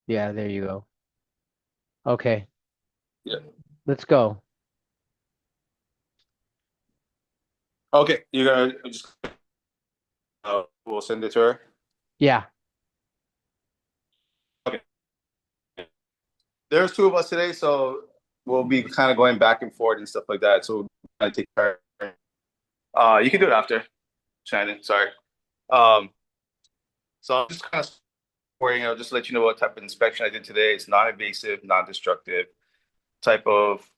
Yeah, there you go. Okay, Yeah. let's go. Okay, you're gonna just we'll send it to her. Yeah. Okay. There's two of us today, so we'll be kind of going back and forth and stuff like that. So we'll kind of take turn. You can do it after, Shannon. Sorry. Um, so I'm just kind of just to let you know what type of inspection I did today. It's non-invasive, non-destructive type of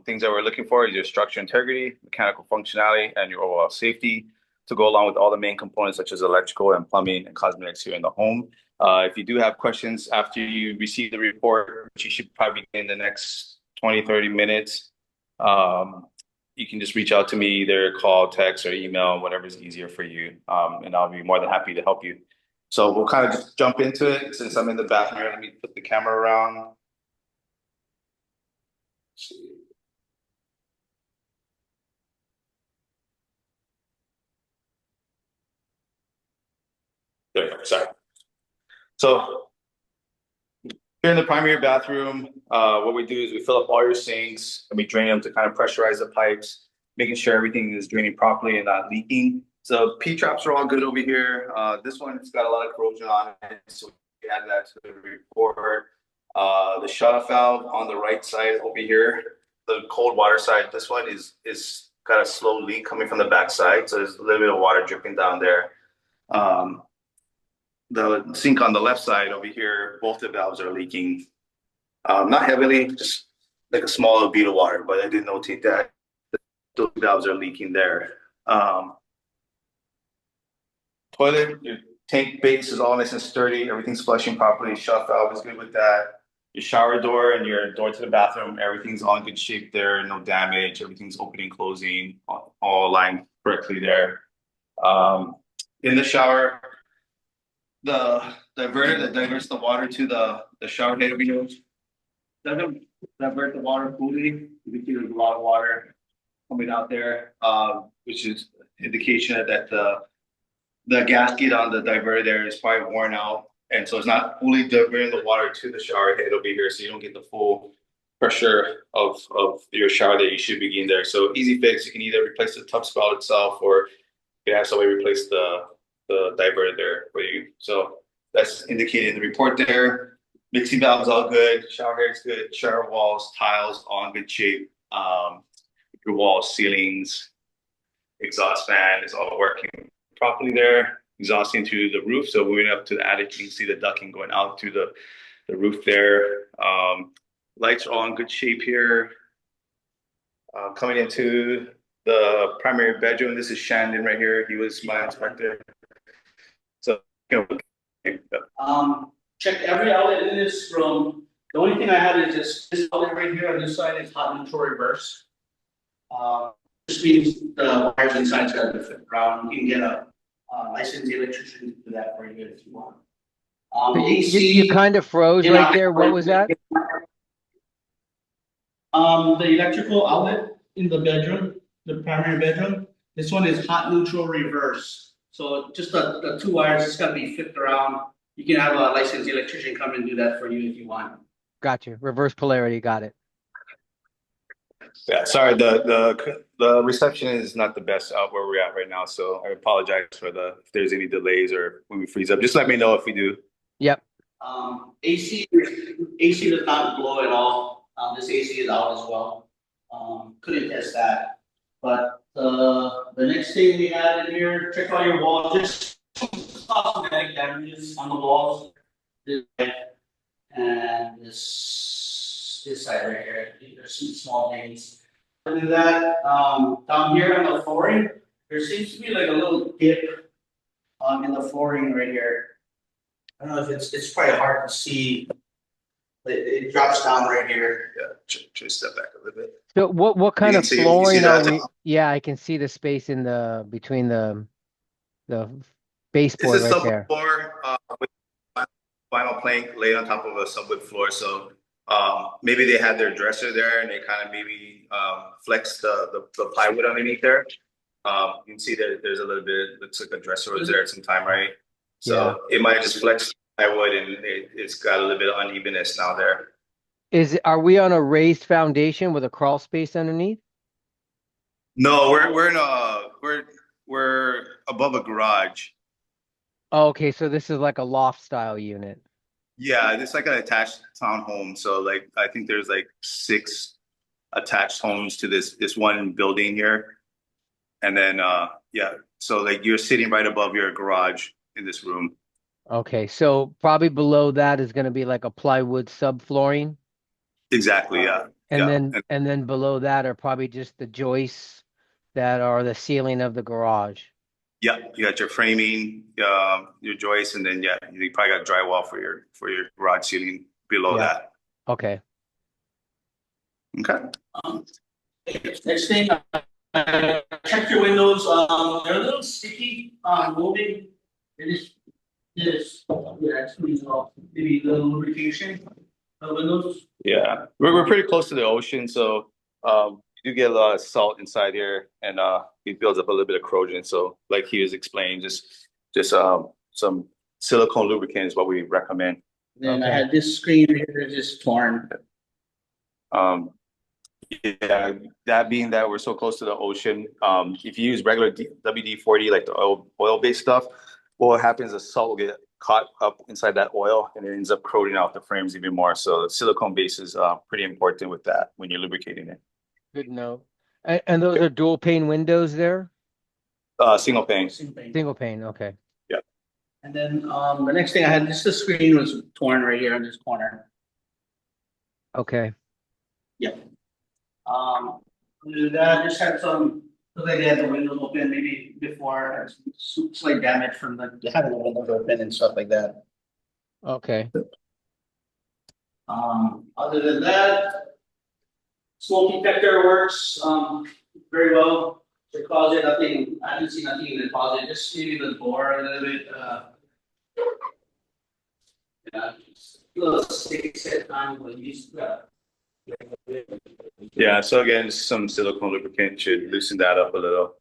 things that we're looking for is your structure integrity, mechanical functionality, and your overall safety to go along with all the main components such as electrical and plumbing and cosmetics here in the home. If you do have questions after you receive the report, which you should probably get in the next 20, 30 minutes, um, you can just reach out to me, either call, text, or email, whatever's easier for you. And I'll be more than happy to help you. So we'll kind of just jump into it. Since I'm in the bathroom, let me put the camera around. There we go. Sorry. So here in the primary bathroom, what we do is we fill up all your sinks and we drain them to kind of pressurize the pipes, making sure everything is draining properly and not leaking. So P traps are all good over here. This one has got a lot of corrosion on it, so we add that to the report. The shut-off valve on the right side over here, the cold water side. This one is got a slow leak coming from the back side, so there's a little bit of water dripping down there. Um, the sink on the left side over here, both the valves are leaking. Not heavily, just like a small bead of water, but I did notate that those valves are leaking there. Toilet, your tank base is all nice and sturdy. Everything's flushing properly. Shut valve is good with that. Your shower door and your door to the bathroom, everything's all in good shape there. No damage. Everything's opening, closing, all aligned correctly there. Um, in the shower, the diverter that diverts the water to the shower head over here doesn't divert the water fully. You can see there's a lot of water coming out there, which is indication that the gasket on the diverter there is probably worn out, and so it's not fully diverting the water to the shower head over here, so you don't get the full pressure of your shower that you should be getting there. So easy fix. You can either replace the tub spout itself, or you can have somebody replace the diverter there for you. So that's indicated in the report there. Mixing valves all good. Shower head's good. Shower walls, tiles, all in good shape. Your walls, ceilings, exhaust fan is all working properly there. Exhausting to the roof. So moving up to the attic, you can see the ducting going out to the roof there. Lights are all in good shape here. Coming into the primary bedroom, this is Shandon right here. He was my inspector. So, you know, Checked every outlet in this room. The only thing I had is this outlet right here on this side is hot neutral reverse. This means the wires inside got to fit around. You can get a licensed electrician to do that for you if you want. You AC kind of froze in right our there. What was that? the electrical outlet in the bedroom, the primary bedroom. This one is hot neutral reverse. So just the two wires just got to be flipped around. You can have a licensed electrician come and do that for you if you want. Gotcha. Reverse polarity. Got it. yeah, sorry, the reception is not the best out where we're at right now. So I apologize for the if there's any delays or when we freeze up. Just let me know if we do. Yep. AC does not blow at all. This AC is out as well. Couldn't test that. But the next thing we had in here, check out your walls. Just cosmetic damages on the walls. And this side right here, there's some small things. Other than that, down here on the flooring, there seems to be like a little dip in the flooring right here. I don't know if it's probably hard to see. It drops down right here. Yeah, try to step back a little bit. So what You kind can of see you see flooring are that. we? Yeah, I can see the space in the between the This baseboard is right subwood there. floor with vinyl plank laid on top of a subwood floor. So maybe they had their dresser there and they kind of maybe flexed the plywood underneath there. You can see that there's a little bit, looks like a dresser was there at some time, right? Yeah. So it might have just flexed plywood, and it's got a little bit of unevenness now there. Are we on a raised foundation with a crawl space underneath? No, we're above a garage. Oh, okay, so this is like a loft style unit. Yeah, it's like an attached townhome. So like I think there's like 6 attached homes to this one building here. And then yeah, so like you're sitting right above your garage in this room. Okay, so probably below that is going to be like a plywood subflooring, Exactly, yeah. and Yeah. then below that are probably just the joists that are the ceiling of the garage. Yeah, you got your framing, your joists, and then yeah, you probably got drywall for your garage ceiling below Yeah. that. Okay. Okay. Um, next thing, check your windows. They're a little sticky. Moving. It is. Yeah, it's pretty well. Maybe a little lubrication. The windows. Yeah, we're pretty close to the ocean, so you do get a lot of salt inside here, and it builds up a little bit of corrosion. So, like he was explaining, just some silicone lubricant is what we recommend. Then I Okay. had this screen here just torn. Um, yeah, that being that we're so close to the ocean, if you use regular WD-40, like the oil-based stuff, what happens is salt will get caught up inside that oil and it ends up corroding out the frames even more. So silicone base is pretty important with that when you're lubricating it. Good note. And those are dual pane windows there? Single pane. Single pane, okay. Yeah. And then the next thing I had, just the screen was torn right here in this corner. Okay. Other than that, I just had some, looked like they had the windows open maybe before, had some slight damage from having the windows open and stuff like that. Okay. Other than that, smoke detector works very well. The closet, nothing, I didn't see nothing in the closet, just maybe the door a little bit, yeah, just a little sticky set time, but used Yeah. So again, some silicone lubricant should loosen that up a little.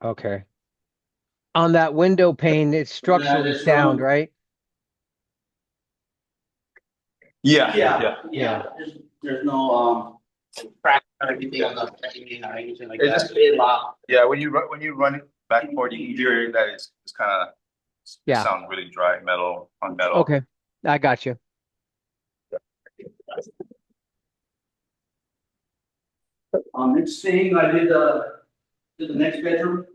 Okay. On that window pane, it's structurally this sound, room. right? Yeah. Yeah. There's no crack or anything on the framing or anything like It's that. just- Yeah. When you run it back and forth, you can hear that it's kind of Yeah. sounds really dry metal on metal. Okay. I got you. Next thing I did the next bedroom.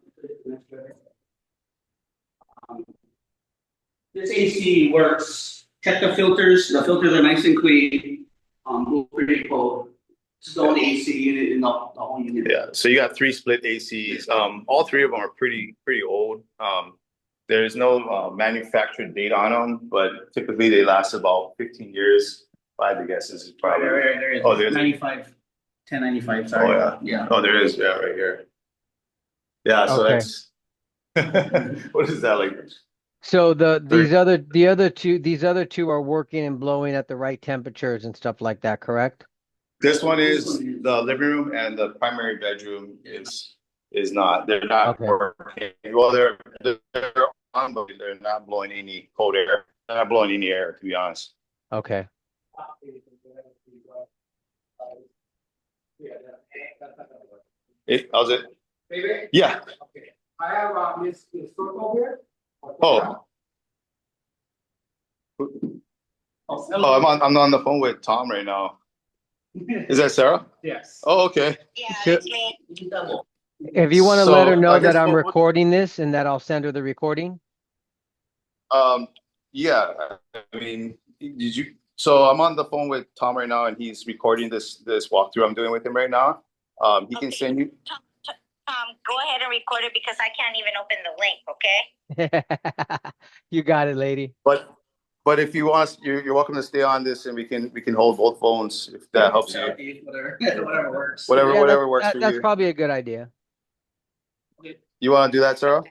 This AC works. Check the filters. The filters are nice and clean. Go pretty cold. It's the only AC unit in the whole unit. Yeah, so you got 3 split ACs. All 3 of them are pretty old. There's no manufactured date on them, but typically they last about 15 years. If I had to guess, this is probably. There is. Oh, there's 95, 1095. Sorry. Oh, Yeah. Oh, there is. Yeah, right here. Yeah, so Okay. that's what is that like? So these other two are working and blowing at the right temperatures and stuff like that, correct? This one is the living room, and the primary bedroom is not. They're not Okay. working. Well, they're on, but they're not blowing any cold air. They're not blowing any air, to be honest. Okay. How's it? Maybe? Yeah. Okay. I have Miss Turco here. Oh. Oh, I'm on the phone with Tom right now. Is that Sarah? Yes. Oh, okay. Yeah, So- it's me. If you want to let her So, know I guess that I'm what- recording this and that I'll send her the recording. Yeah, I mean, did you? So I'm on the phone with Tom right now, and he's recording this walkthrough I'm doing with him right now. He can Okay. send you. Go ahead and record it because I can't even open the link, okay? You got it, lady. But if you want, you're welcome to stay on this, and we can hold both phones if that helps you. Whatever works. Whatever Yeah, whatever works for that's you. probably a good idea. You want to do that, Sarah?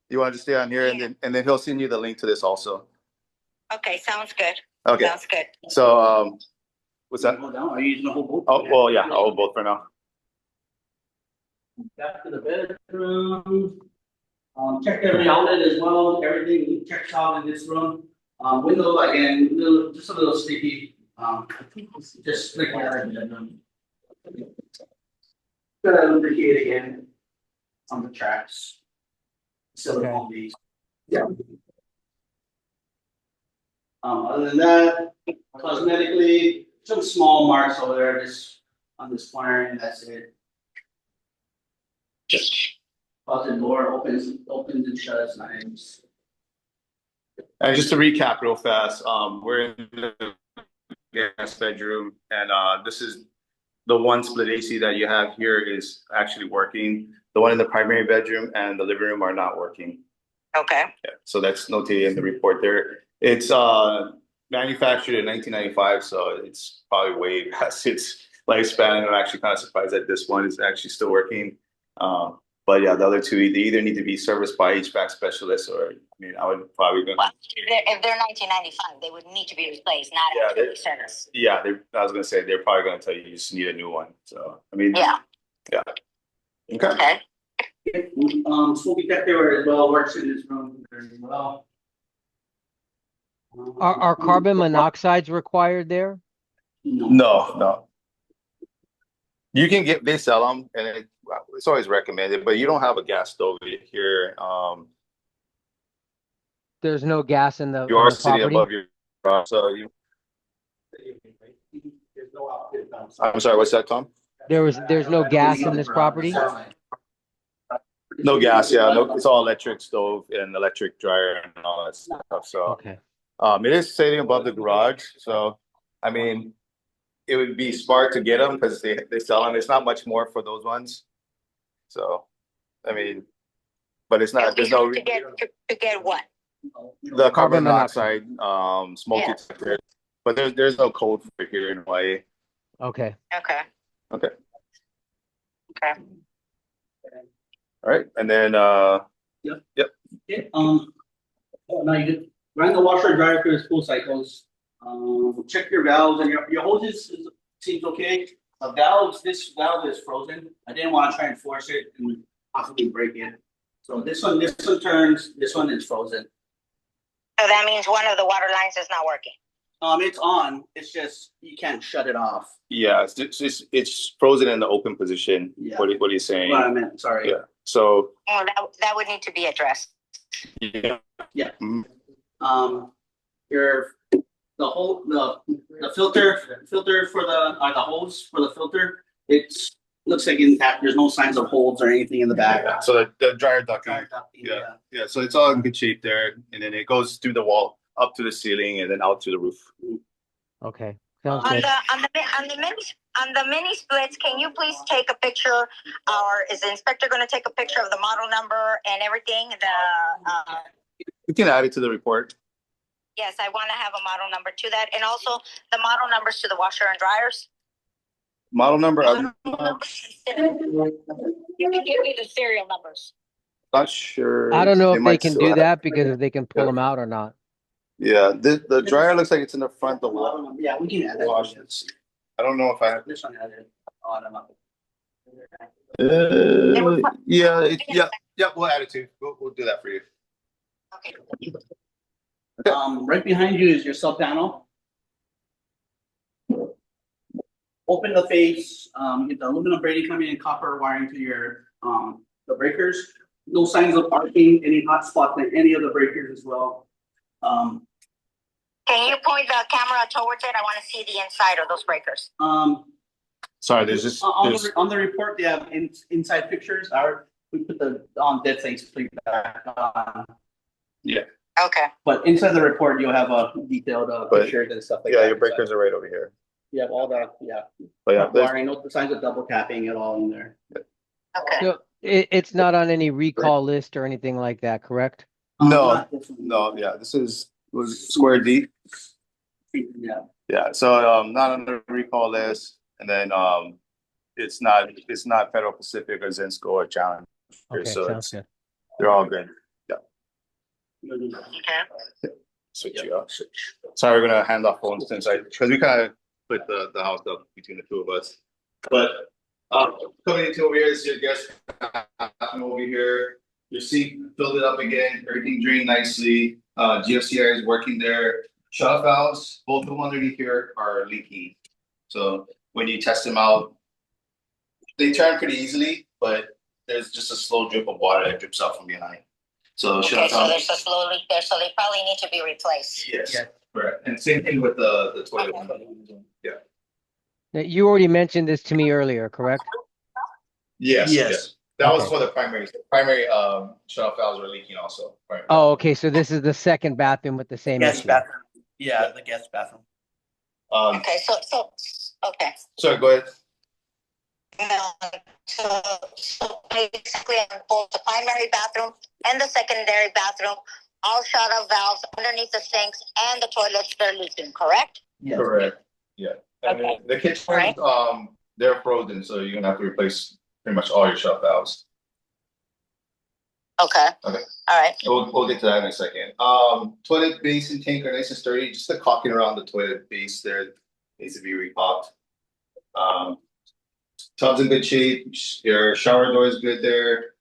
You want to just stay on here, and then he'll send you the link to this also. Okay, sounds good. Okay. Sounds good. So what's that? Hold down. Are you using the whole boat? Oh well, yeah, I'll hold both for now. Back to the bedroom. Check every outlet as well. Everything checks out in this room. Window again, just a little sticky. Just like that. Gonna lubricate again on the tracks. Silicone base. Yeah. Other than that, cosmetically, some small marks over there, just on this corner, and that's it. Closet door opens and shuts, nice. And just to recap real fast, we're in the guest bedroom, and this is the one split AC that you have here is actually working. The one in the primary bedroom and the living room are not working. Okay. Yeah, so that's notated in the report there. It's manufactured in 1995, so it's probably way past its lifespan. I'm actually kind of surprised that this one is actually still working. But yeah, the other two, they either need to be serviced by HVAC specialists, or I mean, I would probably go. Well, if they're 1995, they would need to be replaced, not actually serviced. Yeah, I was gonna say they're probably gonna tell you you just need a new one. So I mean, Yeah. Okay. Smoke detector as well works in this room there as well. Are carbon monoxides required there? No. You can they sell them, and it's always recommended, but you don't have a gas stove here. There's no gas in the You are on the sitting property? above your so you. I'm sorry, what's that, Tom? There's no gas in this property? No gas, yeah. No, it's all electric stove and electric dryer and all that stuff. So Okay. it is sitting above the garage. So I mean, it would be smart to get them because they sell them. It's not much more for those ones. So I mean, but it's not. There's no to get what? the carbon Carbon monoxide smoke Yeah. detector. But there's no code for here in Hawaii. Okay. Okay. Okay. Okay. All right. And then Okay, now you just run the washer and dryer through its full cycles. Check your valves and your hoses seems okay. This valve is frozen. I didn't want to try and force it and possibly break it. So this one turns, this one is frozen. So that means one of the water lines is not working. It's on, it's just, you can't shut it off. yeah, it's frozen in the open position. Yeah. What are you saying? What I meant, sorry. Yeah. So Oh, that would need to be addressed. yeah. Yeah. Mhm. The filter for the hose for the filter, looks like intact. There's no signs of holes or anything in the back. So the dryer ducting. Dryer ducting, Yeah. Yeah. So it's all in good shape there, and then it goes through the wall up to the ceiling and then out to the roof. Okay. Sounds On good. the mini splits, can you please take a picture, or is the inspector going to take a picture of the model number and everything? We can add it to the report. Yes, I want to have a model number to that, and also the model numbers to the washer and dryers. Model number. I'm You can give me the serial numbers. not sure. I don't know if they might can still do have- that because if they can pull them out or not. Yeah. The dryer looks like it's in the front. The wall. Yeah, we can add that. Wash. I don't know if I have. This one has it on them up. Yeah. We'll add it too. We'll do that for you. Okay. Right behind you is your sub panel. Open the face, get the aluminum braiding coming in, copper wiring to your the breakers. No signs of arcing, any hot spots in any of the breakers as well. Can you point the camera towards it? I want to see the inside of those breakers. Sorry, there's just on the report they have inside pictures. We put the dead things back on. Yeah. Okay. But inside the report you'll have a detailed pictures and stuff like that. Yeah, your breakers are right over here. You have all the But yeah, wiring, no signs of double tapping at all in there. Okay. So it's not on any recall list or anything like that, correct? No, Not this one. no, yeah, this was Square D. Yeah. Yeah, so not on the recall list, and then it's not Federal Pacific or Zensko or Challenge. Okay, So sounds good. they're all good. Okay. Switch you up. Sorry, we're gonna hand off phones since because we kind of split the house up between the two of us. But coming into over here is your guest bathroom over here. Your sink filled it up again. Everything drained nicely. GFCI is working there. Shut valves, both of them underneath here are leaking. So when you test them out, they turn pretty easily, but there's just a slow drip of water that drips out from behind. So Okay, so there's a slow leak there, so they probably need to be replaced. Yes, Yeah. correct. And same thing with the toilet. Yeah. Now, you already mentioned this to me earlier, correct? Yes. Yes. Yes. That was Okay. for the primary. The primary shut valves were leaking also. Right. Oh, okay. So this is the second bathroom with the same Guest issue. bathroom. Yeah, the guest bathroom. Okay, okay. Sorry, go ahead. No, so basically, on both the primary bathroom and the secondary bathroom, all shut-off valves underneath the sinks and the toilets, they're leaking, correct? Yes. Correct. Yeah. And Okay. the kitchen, Right. they're frozen, so you're gonna have to replace pretty much all your shut valves. Okay. Okay. All right. We'll get to that in a second. Toilet base and tank are nice and sturdy. Just the caulking around the toilet base there needs to be recaulked. Tub's in good shape. Your shower door is good there.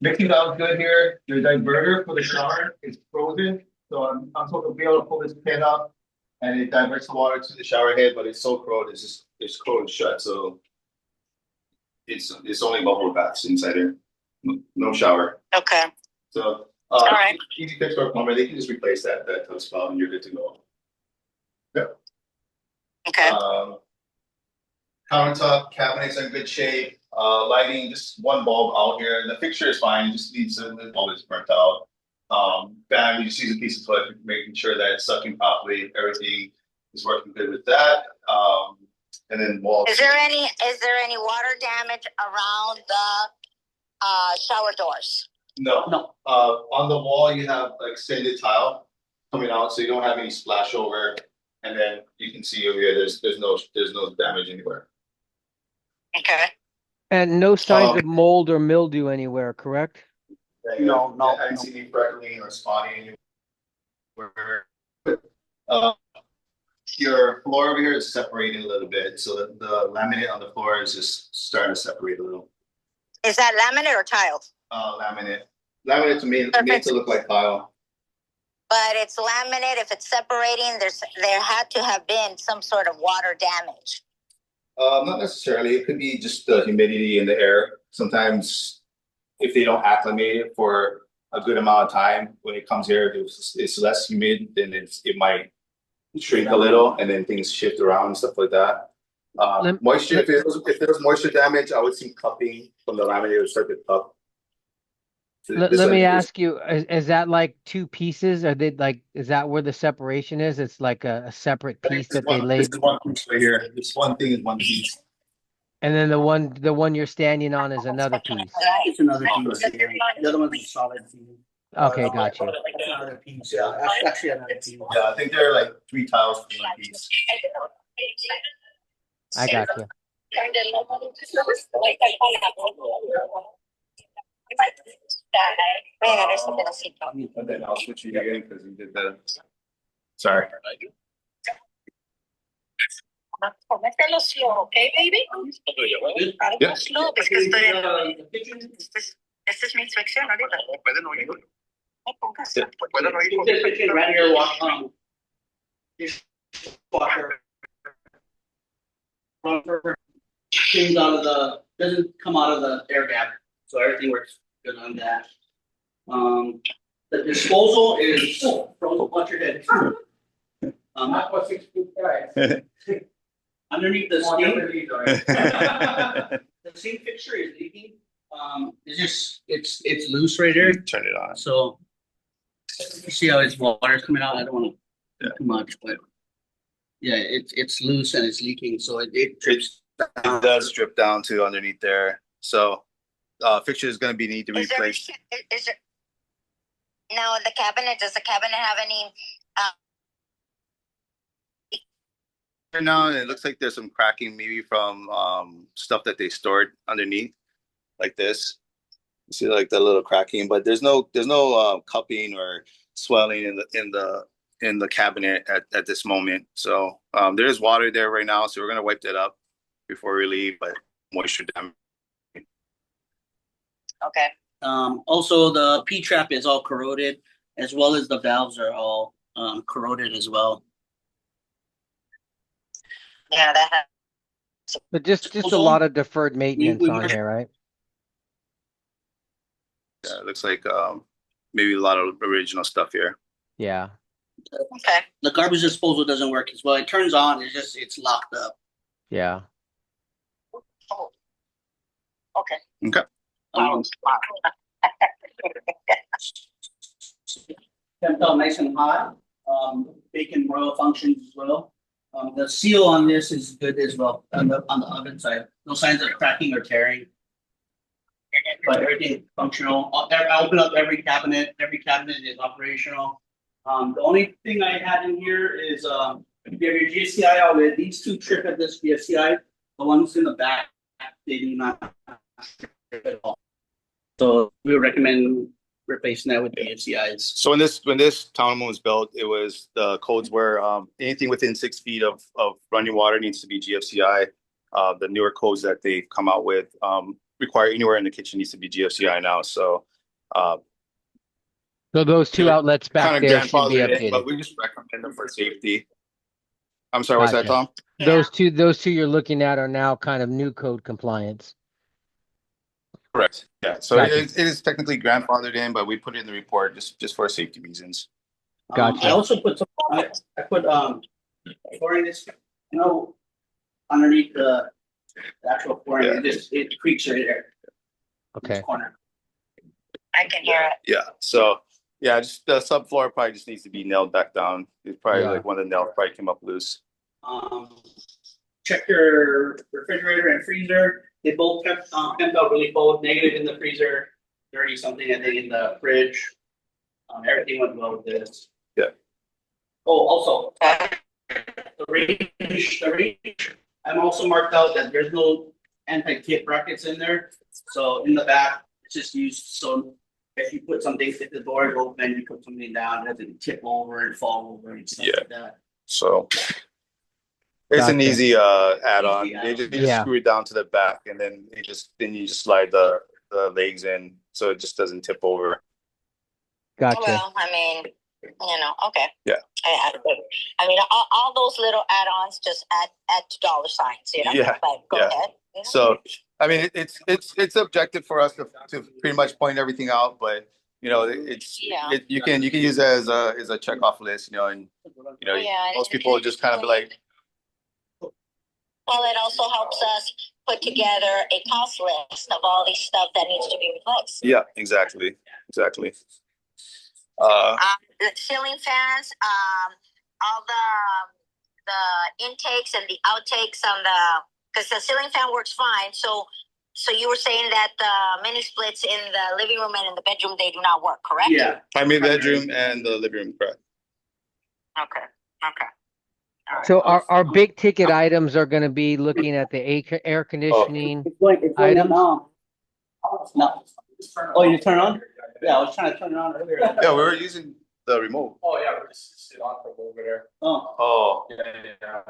Mixing valve good here. Your diverter for the shower is frozen, so I'm supposed to be able to pull this pin up, and it diverts the water to the shower head, but it's so corroded, it's corroded shut, so it's only bubble baths inside there. No shower. Okay. So, All right. easy fix for a plumber. They can just replace that tub spout, and you're good to go. Okay. Countertop cabinets are in good shape. Lighting, just one bulb out here. The fixture is fine. Just needs the bulb is burnt out. Fan, you just use a piece of toilet, making sure that it's sucking properly. Everything is working good with that. And then walls. Is there any water damage around the shower doors? No. No. On the wall, you have extended tile coming out, so you don't have any splash over. And then you can see over here, there's no damage anywhere. Okay. And no signs of mold or mildew anywhere, correct? No. I haven't seen any freckling or spotting anywhere. Your floor over here is separating a little bit, so that the laminate on the floor is just starting to separate a little. Is that laminate or tile? Laminate. Laminate to me made to look like tile. But it's laminate. If it's separating, there had to have been some sort of water damage. Not necessarily. It could be just the humidity in the air. Sometimes, if they don't acclimate it for a good amount of time, when it comes here, if it's less humid, then it might shrink a little, and then things shift around and stuff like that. Moisture. If there was moisture damage, I would see cupping from the laminate. It would start to cup. Let me ask you, is that like two pieces? Are they like, is that where the separation is? It's like a separate piece that they laid. This one piece right here. This one thing is one piece. And then the one you're standing on is another piece. It's another piece. The other one's a solid piece. Okay, got you. That's another piece. Yeah, that's actually another piece. Yeah, I think there are like 3 tiles for one piece. I got you. And then I'll switch you again because you did the. Sorry. Mételo slow, okay, baby? Yeah. Slow, porque estoy. Esta es mi inspección ahorita. No pongas. Right here, washer. Things out of the, doesn't come out of the air gap, so everything works good on that. The disposal is, frozen, watch your head. Not for 6 feet guys. Underneath the sink, the sink fixture is leaking. It's loose right here, Turn it on. so you see how it's water's coming out. I don't want to too much, but yeah, it's loose and it's leaking, so it drips. It does drip down to underneath there. So fixture is going to need to be replaced. Is there, now the cabinet, does the cabinet have any Right now, and it looks like there's some cracking, maybe from stuff that they stored underneath, like this. You see, like the little cracking, but there's no cupping or swelling in the cabinet at this moment. So there is water there right now, so we're gonna wipe that up before we leave, but moisture damage. okay. Also, the P trap is all corroded, as well as the valves are all corroded as well. Yeah, that But just a lot Also, of deferred maintenance we on were here, right? Yeah, it looks like maybe a lot of original stuff here. Yeah. okay. the garbage disposal doesn't work as well. It turns on, it's locked up. Yeah. Oh, okay. Okay. Um, Kept out nice and hot. Bacon broil functions as well. The seal on this is good as well on the oven side. No signs of cracking or tearing. But everything functional. I open up every cabinet. Every cabinet is operational. The only thing I had in here is if you have your GFCI outlet, these two trip at this GFCI. The ones in the back, they do not trip at all. So we would recommend replacing that with GFCIs. So when this townhome was built, it was the codes were anything within 6 feet of running water needs to be GFCI. The newer codes that they've come out with require anywhere in the kitchen needs to be GFCI now. So So those two outlets kind back of there should be grandfathered in, but updated. we just recommend them for safety. I'm sorry, what's that, Gotcha. Tom? Yeah. Those two you're looking at are now kind of new code compliance. Correct. Yeah. So Gotcha. it is technically grandfathered in, but we put it in the report just for safety reasons. Gotcha. I also put some. I put flooring this, underneath the actual flooring. Yeah. It creaks right there. In Okay. this corner. I can hear it. Yeah. So yeah, just the subfloor probably just needs to be nailed back down. It's probably Yeah. like one of the nails probably came up loose. Check your refrigerator and freezer. They both kept out really cold. Negative in the freezer, 30 something I think in the fridge. Everything went well with this. Yeah. Oh, also the range. I'm also marked out that there's no anti-tip brackets in there. So in the back, it's just used so if you put something, if the door is open, you put something down, it doesn't tip over and fall over and stuff like that. So it's an Gotcha. easy add-on. Easy You just Yeah. screw it down to the back, and then you just slide the legs in, so it just doesn't tip over. Gotcha. Well, I mean, okay. Yeah. I mean, all those little add-ons just add to dollar signs, Yeah. But go Yeah. ahead. So I mean, it's objective for us to pretty much point everything out, but Yeah. you can use it as a check off list, and Yeah, most people just kind of be like, well, it also helps us put together a cost list of all these stuff that needs to be replaced. yeah, exactly. The ceiling fans, all the intakes and the outtakes on because the ceiling fan works fine. So you were saying that the mini splits in the living room and in the bedroom, they do not work, correct? Yeah. Primary bedroom and the living room, correct? Okay. All right. So our big ticket items are going to be looking at the air conditioning. It's going Items? on. No. Oh, you turn it on? Yeah, I was trying to turn it on earlier. Yeah, we were using the remote. Oh, yeah, we're just sit on from over there. Oh, Oh, Yeah.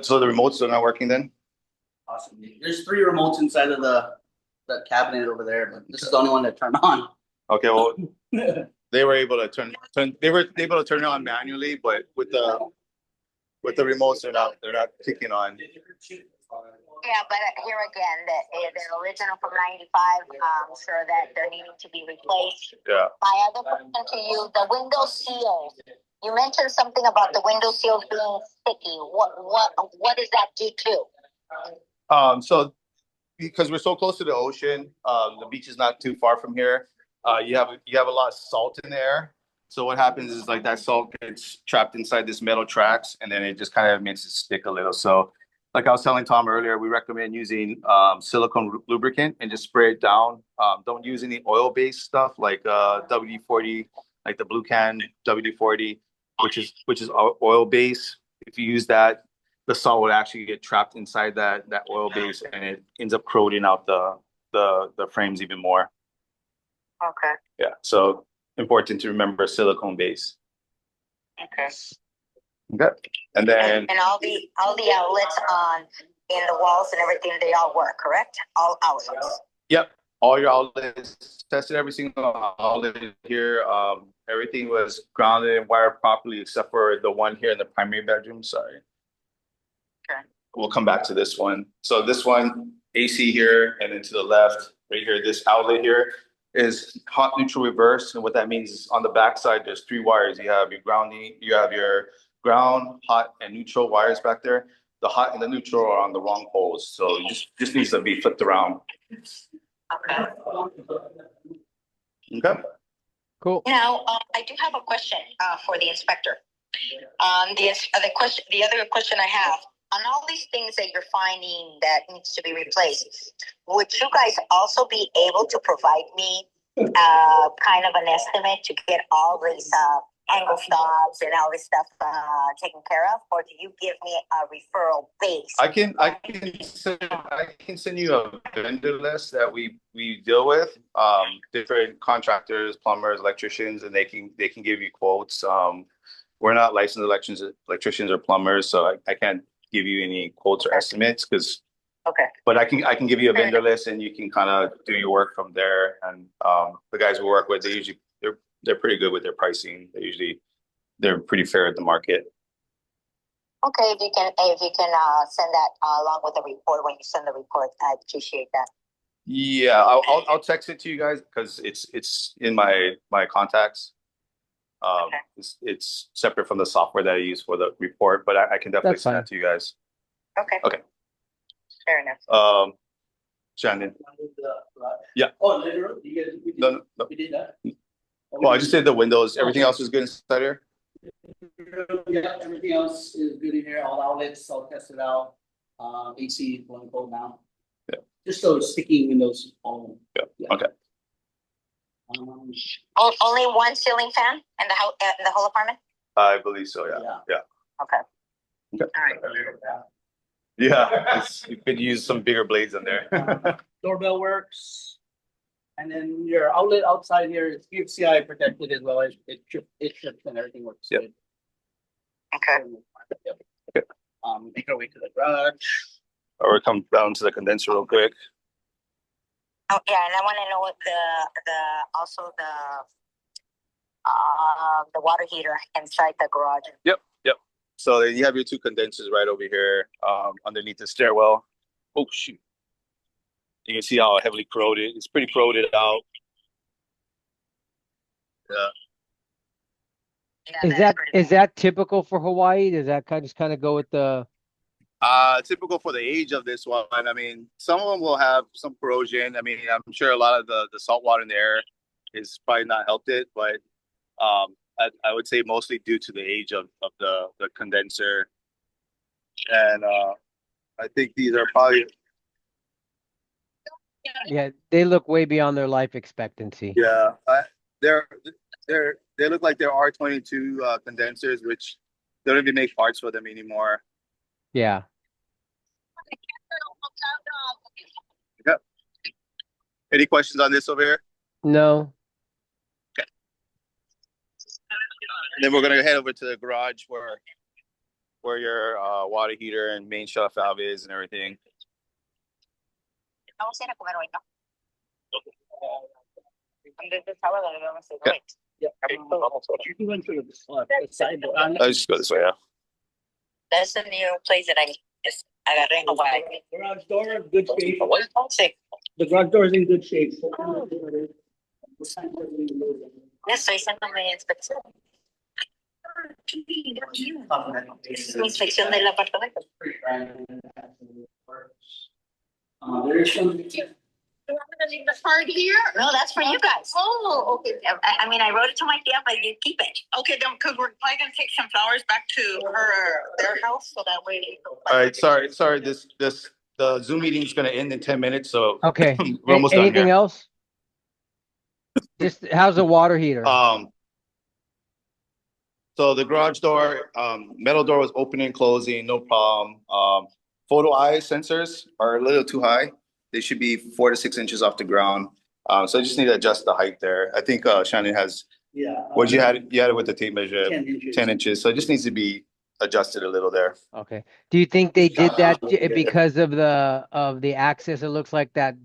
so the remotes are not working then? awesome. There's 3 remotes inside of the cabinet over there, but this is the only one that turned on. Okay, well, they were able to turn it on manually, but with the remotes, they're not kicking on. Yeah, but here again, the original from '95, I'm sure that they're needing to be replaced. Yeah. My other question to you, the window seals. You mentioned something about the window seals being sticky. What does that do too? So because we're so close to the ocean, the beach is not too far from here. You have a lot of salt in the air. So what happens is like that salt gets trapped inside this metal tracks, and then it just kind of makes it stick a little. So, like I was telling Tom earlier, we recommend using silicone lubricant and just spray it down. Don't use any oil-based stuff like WD-40, like the Blue Can WD-40, which is oil-based. If you use that, the salt would actually get trapped inside that oil base, and it ends up corroding out the frames even more. Okay. Yeah, so important to remember silicone base. Okay. Okay, and then And all the outlets in the walls and everything, they all work, correct? All outlets. yep, all your outlets, tested every single outlet here. Everything was grounded and wired properly except for the one here in the primary bedroom. Sorry. Okay. We'll come back to this one. So this one, AC here, and then to the left, right here, this outlet here is hot neutral reverse. And what that means is on the back side, there's three wires. You have your grounding, you have your ground, hot, and neutral wires back there. The hot and the neutral are on the wrong poles. So it just needs to be flipped around. Okay. Okay. Cool. Now, I do have a question for the inspector. The other question I have on all these things that you're finding that needs to be replaced, would you guys also be able to provide me kind of an estimate to get all these angle stops and all this stuff taken care of, or do you give me a referral base? I can send you a vendor list that we deal with, different contractors, plumbers, electricians, and they can give you quotes. We're not licensed electricians or plumbers, so I can't give you any quotes or estimates because. Okay. But I can give you a vendor list and you can kind of do your work from there. And the guys we work with, they're pretty good with their pricing. They're pretty fair at the market. Okay, if you can send that along with the report when you send the report, I appreciate that. Yeah, I'll text it to you guys because it's in my contacts. Okay. It's separate from the software that I use for the report, but I can definitely That's send fine. that to you guys. Okay. Okay. Fair enough. Shannon. Right? Yeah. Oh, literally, No. we did that. Well, I just did the windows. Everything else is good inside here. Yeah, everything else is good in here. All outlets, all tested out. AC is going cold now. Yeah. Just those sticky windows. All. Yeah. Okay. Only one ceiling fan in the house, in the whole apartment. I believe so. Yeah. Okay. Okay. All right. Yeah. You could use some bigger blades in there. Doorbell works. And then your outlet outside here is PFCI protected as well. It ships and everything works Yep. good. Okay. Yep. Okay. Make our way to the garage. Or come down to the condenser real quick. Oh yeah, and I want to know what the water heater inside the garage. Yep. So then you have your two condensers right over here, underneath the stairwell. Oh shoot! You can see how heavily corroded. It's pretty corroded out. Yeah, Is that typical for Hawaii? Does that just kind of go with the? Typical for the age of this one. I mean, some of them will have some corrosion. I mean, I'm sure a lot of the salt water in the air is probably not helped it, but I would say mostly due to the age of the condenser. And I think these are probably. Yeah, they look way beyond their life expectancy. Yeah, they look like they're R22 condensers, which they don't even make parts for them anymore. Yeah. Yep. Any questions on this over here? No. Okay. And then we're gonna head over to the garage where your water heater and main shutoff valve is and everything. Okay. Yeah. You went to the sidewalk. I'll just go this way, yeah. That's the new place that I agarré en Hawaii. Garage door in good shape. Sí. The garage door is in good shape. Ya estoy haciendo mi inspección. Es mi inspección del apartamento. There is some. You want me to leave the card here? No, that's for you guys. Oh, okay. I mean, I wrote it to my tia, but you keep it. Okay, then, because we're probably gonna take some flowers back to their house, so that way. All right, sorry. The Zoom meeting is gonna end in 10 minutes, so Okay. we're almost done Anything here. else? Just how's the water heater? So the garage door, metal door was opening and closing, no problem. Photo eye sensors are a little too high. They should be 4 to 6 inches off the ground. So I just need to adjust the height there. I think Shannon has. Yeah. What you had it with the tape measure, 10 inches. 10 inches. So it just needs to be adjusted a little there. Okay. Do you think they did that because of the access? It looks like that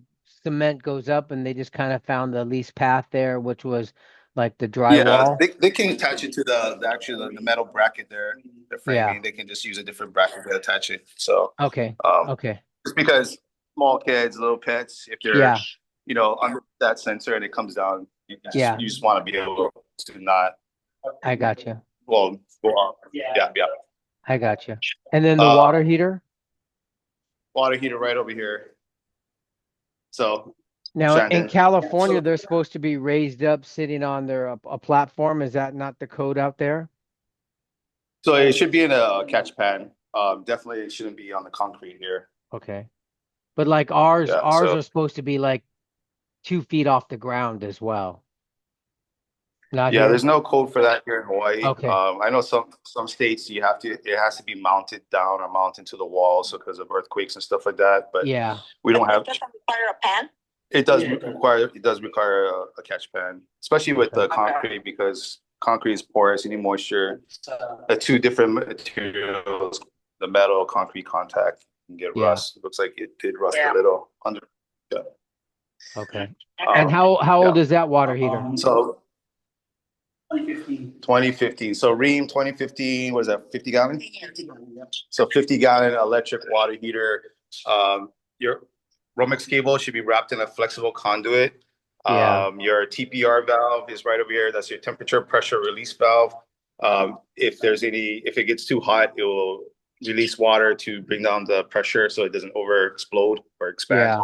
cement goes up and they just kind of found the least path there, which was like the Yeah, drywall. they can attach it to the metal bracket there, the Yeah. framing. They can just use a different bracket to attach it. So, Okay. um, Okay. just because small kids, little pets, if they're, Yeah. under that sensor and it comes down, Yeah. you just want to be able to not, I got you. well, go off. Yeah, yeah. I got you. And then the water heater. Water heater right over here. So, Now in Shandon. California, they're supposed to be raised up, sitting on their a platform. Is that not the code out there? So it should be in a catch pan. Definitely it shouldn't be on the concrete here. Okay. But like ours Yeah, are so supposed to be like 2 feet off the ground as well. Not yeah, here? there's no code for that here in Hawaii. Okay. I know some states it has to be mounted down or mounted to the wall, so because of earthquakes and stuff like that. But Yeah. we don't have. Does it require a pan? It does require a catch pan, especially with the concrete because concrete is porous. Any moisture, the two different materials, the metal concrete contact can get Yeah. rust. It looks like it did rust a little under. Yeah. Okay. And how old is that water heater? So 2015. 2015. So Ream 2015, what is that, 50 gallon? So 50-gallon electric water heater. Your Romex cable should be wrapped in a flexible conduit. Yeah. Your TPR valve is right over here. That's your temperature pressure release valve. If it gets too hot, it will release water to bring down the pressure so it doesn't over explode or expand.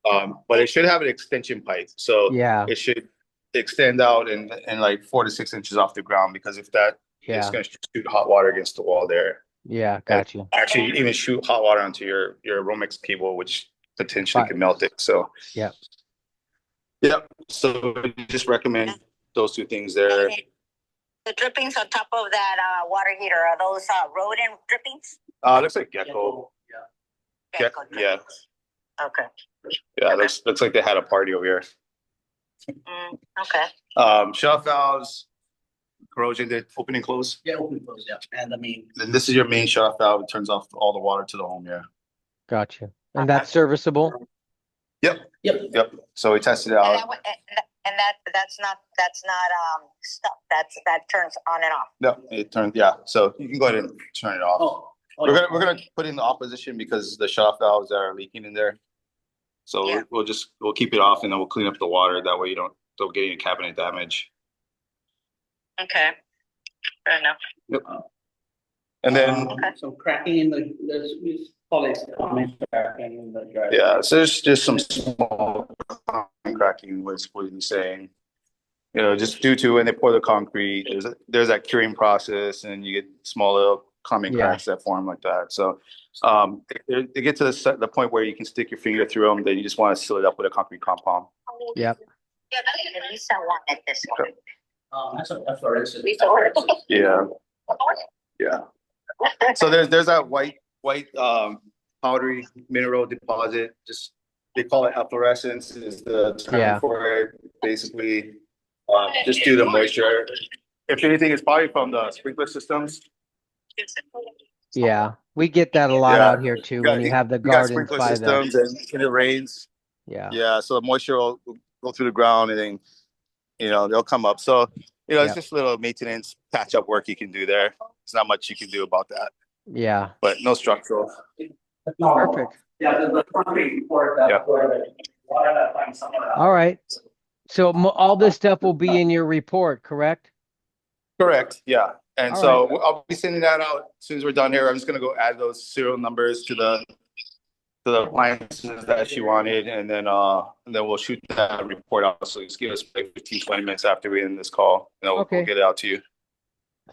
Yeah. But it should have an extension pipe. So Yeah. it should extend out and like 4 to 6 inches off the ground, because if that it's going to shoot hot water against the wall there. Yeah, got you. Actually, even shoot hot water onto your Romex cable, which potentially can melt it. So yeah. So just recommend those two things there. The drippings on top of that water heater, are those rodent drippings? Looks like gecko. Gecko Yeah. Okay. Yeah, looks like they had a party over here. Okay. Shut valves, corrosion did open and close. Yeah, open and close, yeah. And the main. Then this is your main shut valve. It turns off all the water to the home. Yeah. Gotcha. And that's serviceable? Yep. So we tested it And out. that's not stuff. That turns on and off. No, it turned. Yeah. So you can go ahead and turn it off. We're gonna put it in the opposition because the shut valves that are leaking in there. So we'll keep it off and then we'll clean up the water. That way you don't get any cabinet damage. Okay. Fair enough. Yep. And then So cracking in we call it common cracking in the driveway. yeah, so there's just some small cracking was what he's saying. Just due to when they pour the concrete, there's that curing process and you get small little common cracks that form like that. So they get to the point where you can stick your finger through them, then you just want to seal it up with a concrete compound. Yep. Yeah, at least I wanted this one. That's a fluorescent. Yeah. Yeah. So there's that white powdery mineral deposit. Just they call it efflorescence is the term for it. Basically, just due to moisture. If anything, it's probably from the sprinkler systems. Yeah, we get that a lot out here too. When you have the gardens by systems and it rains. Yeah. So the moisture will go through the ground and then they'll come up. So it's just little maintenance patch up work you can do there. There's not much you can do about that. Yeah. But no structural. Perfect. Yeah, the concrete for that. All right. So all this stuff will be in your report, correct? Correct. Yeah. And so I'll be sending that out as soon as we're done here. I'm just going to go add those serial numbers to the appliances that she wanted, and then we'll shoot that report out. So just give us like 15-20 minutes after we end this call, and we'll get it out to you.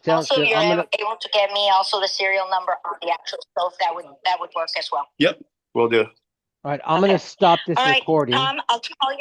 Sounds also, good. you're able to get me also the serial number on the actual stove. That would work as well. Yep, we'll do. All right, I'm going to stop this recording. Tom, I'll call you.